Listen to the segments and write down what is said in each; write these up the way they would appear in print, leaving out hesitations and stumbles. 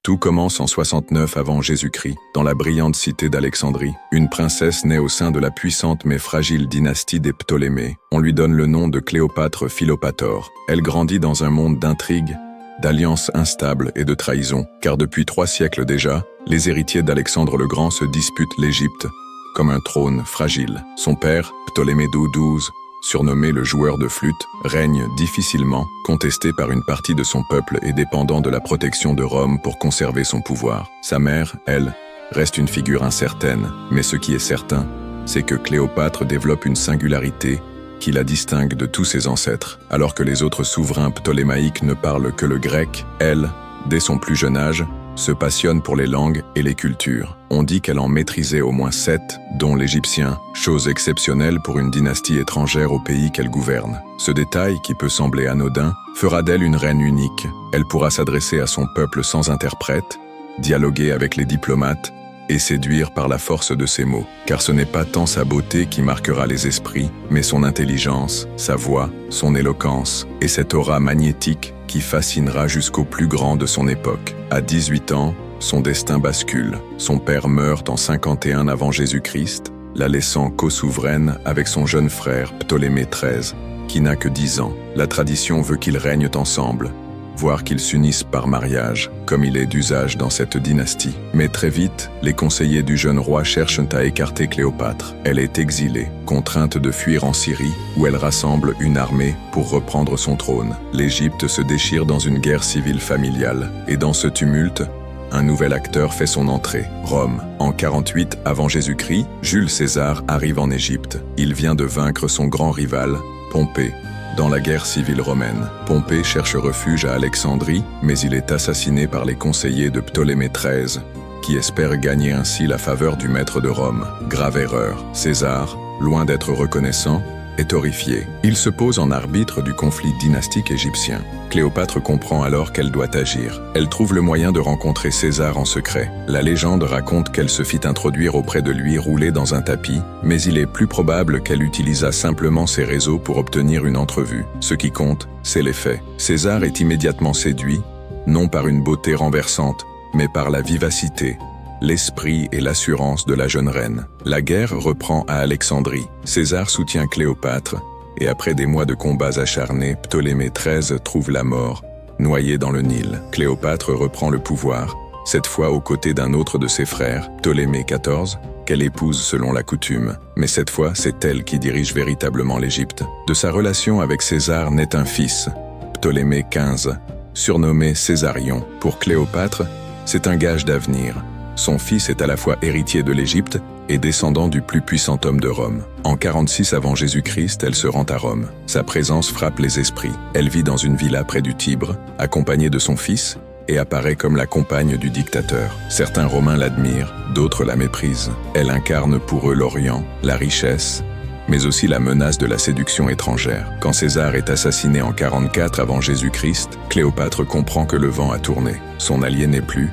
Tout commence en 69 avant Jésus-Christ, dans la brillante cité d'Alexandrie. Une princesse naît au sein de la puissante mais fragile dynastie des Ptolémées. On lui donne le nom de Cléopâtre Philopator. Elle grandit dans un monde d'intrigues, d'alliances instables et de trahisons, car depuis 3 siècles déjà, les héritiers d'Alexandre le Grand se disputent l'Égypte comme un trône fragile. Son père, Ptolémée XII, surnommé le joueur de flûte, règne difficilement, contesté par une partie de son peuple et dépendant de la protection de Rome pour conserver son pouvoir. Sa mère, elle, reste une figure incertaine, mais ce qui est certain, c'est que Cléopâtre développe une singularité qui la distingue de tous ses ancêtres. Alors que les autres souverains ptolémaïques ne parlent que le grec, elle, dès son plus jeune âge, se passionne pour les langues et les cultures. On dit qu'elle en maîtrisait au moins 7, dont l'égyptien, chose exceptionnelle pour une dynastie étrangère au pays qu'elle gouverne. Ce détail, qui peut sembler anodin, fera d'elle une reine unique. Elle pourra s'adresser à son peuple sans interprète, dialoguer avec les diplomates et séduire par la force de ses mots. Car ce n'est pas tant sa beauté qui marquera les esprits, mais son intelligence, sa voix, son éloquence et cette aura magnétique qui fascinera jusqu'au plus grand de son époque. À 18 ans, son destin bascule. Son père meurt en 51 avant Jésus-Christ, la laissant co-souveraine avec son jeune frère Ptolémée XIII, qui n'a que 10 ans. La tradition veut qu'ils règnent ensemble, voire qu'ils s'unissent par mariage, comme il est d'usage dans cette dynastie. Mais très vite, les conseillers du jeune roi cherchent à écarter Cléopâtre. Elle est exilée, contrainte de fuir en Syrie, où elle rassemble une armée pour reprendre son trône. L'Égypte se déchire dans une guerre civile familiale, et dans ce tumulte, un nouvel acteur fait son entrée, Rome. En 48 avant Jésus-Christ, Jules César arrive en Égypte. Il vient de vaincre son grand rival, Pompée, dans la guerre civile romaine. Pompée cherche refuge à Alexandrie, mais il est assassiné par les conseillers de Ptolémée XIII, qui espèrent gagner ainsi la faveur du maître de Rome. Grave erreur. César, loin d'être reconnaissant, est horrifié. Il se pose en arbitre du conflit dynastique égyptien. Cléopâtre comprend alors qu'elle doit agir. Elle trouve le moyen de rencontrer César en secret. La légende raconte qu'elle se fit introduire auprès de lui roulée dans un tapis, mais il est plus probable qu'elle utilisa simplement ses réseaux pour obtenir une entrevue. Ce qui compte, c'est les faits. César est immédiatement séduit, non par une beauté renversante, mais par la vivacité, l'esprit et l'assurance de la jeune reine. La guerre reprend à Alexandrie. César soutient Cléopâtre, et après des mois de combats acharnés, Ptolémée XIII trouve la mort, noyé dans le Nil. Cléopâtre reprend le pouvoir, cette fois aux côtés d'un autre de ses frères, Ptolémée XIV, qu'elle épouse selon la coutume. Mais cette fois, c'est elle qui dirige véritablement l'Égypte. De sa relation avec César naît un fils, Ptolémée XV, surnommé Césarion. Pour Cléopâtre, c'est un gage d'avenir. Son fils est à la fois héritier de l'Égypte et descendant du plus puissant homme de Rome. En 46 avant Jésus-Christ, elle se rend à Rome. Sa présence frappe les esprits. Elle vit dans une villa près du Tibre, accompagnée de son fils, et apparaît comme la compagne du dictateur. Certains Romains l'admirent, d'autres la méprisent. Elle incarne pour eux l'Orient, la richesse, mais aussi la menace de la séduction étrangère. Quand César est assassiné en 44 avant Jésus-Christ, Cléopâtre comprend que le vent a tourné. Son allié n'est plus,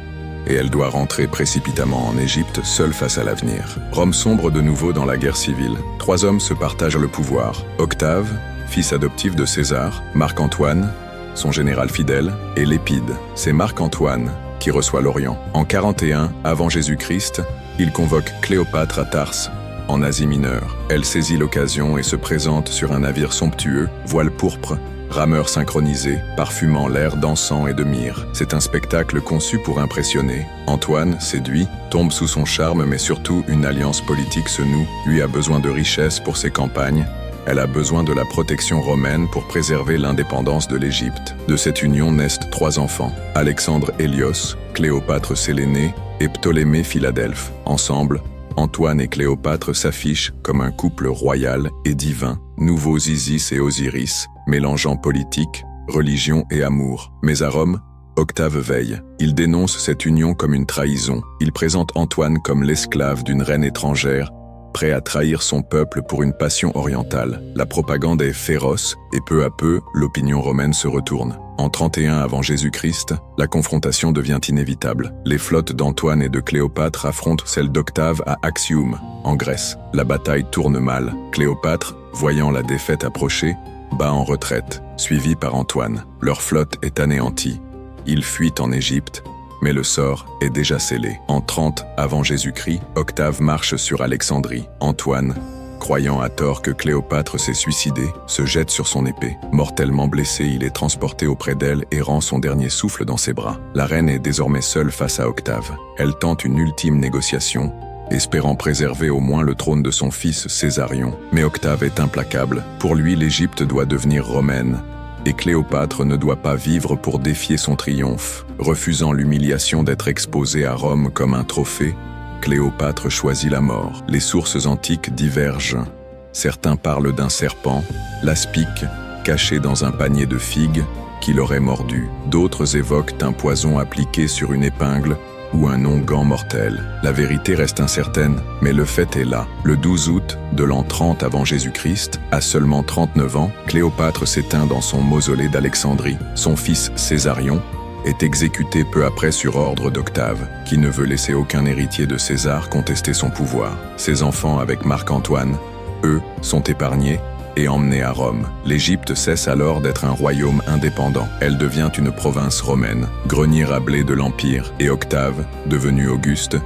et elle doit rentrer précipitamment en Égypte, seule face à l'avenir. Rome sombre de nouveau dans la guerre civile. 3 hommes se partagent le pouvoir. Octave, fils adoptif de César, Marc-Antoine, son général fidèle, et Lépide. C'est Marc-Antoine qui reçoit l'Orient. En 41 avant Jésus-Christ, il convoque Cléopâtre à Tarse, en Asie mineure. Elle saisit l'occasion et se présente sur un navire somptueux, voile pourpre, rameurs synchronisés, parfumant l'air d'encens et de myrrhe. C'est un spectacle conçu pour impressionner. Antoine, séduit, tombe sous son charme, mais surtout une alliance politique se noue. Lui a besoin de richesses pour ses campagnes. Elle a besoin de la protection romaine pour préserver l'indépendance de l'Égypte. De cette union naissent 3 enfants, Alexandre Hélios, Cléopâtre Sélénée et Ptolémée Philadelphe. Ensemble, Antoine et Cléopâtre s'affichent comme un couple royal et divin, nouveaux Isis et Osiris, mélangeant politique, religion et amour. Mais à Rome, Octave veille. Il dénonce cette union comme une trahison. Il présente Antoine comme l'esclave d'une reine étrangère, prêt à trahir son peuple pour une passion orientale. La propagande est féroce et peu à peu, l'opinion romaine se retourne. En 31 avant Jésus-Christ, la confrontation devient inévitable. Les flottes d'Antoine et de Cléopâtre affrontent celles d'Octave à Actium, en Grèce. La bataille tourne mal. Cléopâtre, voyant la défaite approcher, bat en retraite, suivi par Antoine. Leur flotte est anéantie. Ils fuient en Égypte, mais le sort est déjà scellé. En 30 avant Jésus-Christ, Octave marche sur Alexandrie. Antoine, croyant à tort que Cléopâtre s'est suicidée, se jette sur son épée. Mortellement blessé, il est transporté auprès d'elle et rend son dernier souffle dans ses bras. La reine est désormais seule face à Octave. Elle tente une ultime négociation, espérant préserver au moins le trône de son fils Césarion. Mais Octave est implacable. Pour lui, l'Égypte doit devenir romaine, et Cléopâtre ne doit pas vivre pour défier son triomphe. Refusant l'humiliation d'être exposée à Rome comme un trophée, Cléopâtre choisit la mort. Les sources antiques divergent. Certains parlent d'un serpent, l'aspic, caché dans un panier de figues, qui l'aurait mordu. D'autres évoquent un poison appliqué sur une épingle ou un onguent mortel. La vérité reste incertaine, mais le fait est là. Le 12 août de l'an 30 avant Jésus-Christ, à seulement 39 ans, Cléopâtre s'éteint dans son mausolée d'Alexandrie. Son fils Césarion est exécuté peu après sur ordre d'Octave, qui ne veut laisser aucun héritier de César contester son pouvoir. Ses enfants, avec Marc-Antoine, eux, sont épargnés et emmenés à Rome. L'Égypte cesse alors d'être un royaume indépendant. Elle devient une province romaine, grenier à blé de l'Empire, et Octave, devenu Auguste,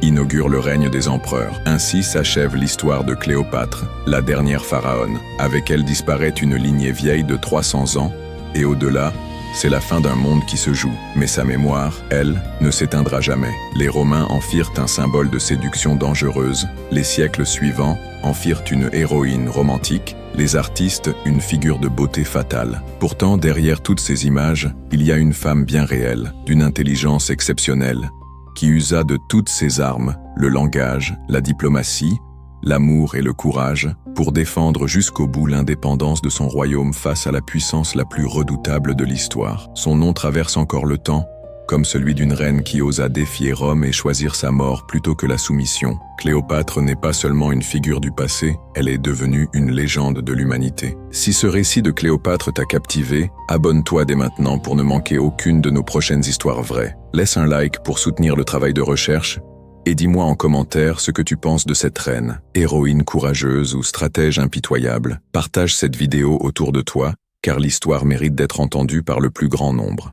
inaugure le règne des empereurs. Ainsi s'achève l'histoire de Cléopâtre, la dernière pharaone. Avec elle disparaît une lignée vieille de 300 ans, et au-delà, c'est la fin d'un monde qui se joue. Mais sa mémoire, elle, ne s'éteindra jamais. Les Romains en firent un symbole de séduction dangereuse. Les siècles suivants en firent une héroïne romantique. Les artistes, une figure de beauté fatale. Pourtant, derrière toutes ces images, il y a une femme bien réelle, d'une intelligence exceptionnelle, qui usa de toutes ses armes, le langage, la diplomatie, l'amour et le courage, pour défendre jusqu'au bout l'indépendance de son royaume face à la puissance la plus redoutable de l'histoire. Son nom traverse encore le temps, comme celui d'une reine qui osa défier Rome et choisir sa mort plutôt que la soumission. Cléopâtre n'est pas seulement une figure du passé, elle est devenue une légende de l'humanité. Si ce récit de Cléopâtre t'a captivé, abonne-toi dès maintenant pour ne manquer aucune de nos prochaines histoires vraies. Laisse un like pour soutenir le travail de recherche, et dis-moi en commentaire ce que tu penses de cette reine, héroïne courageuse ou stratège impitoyable. Partage cette vidéo autour de toi, car l'histoire mérite d'être entendue par le plus grand nombre.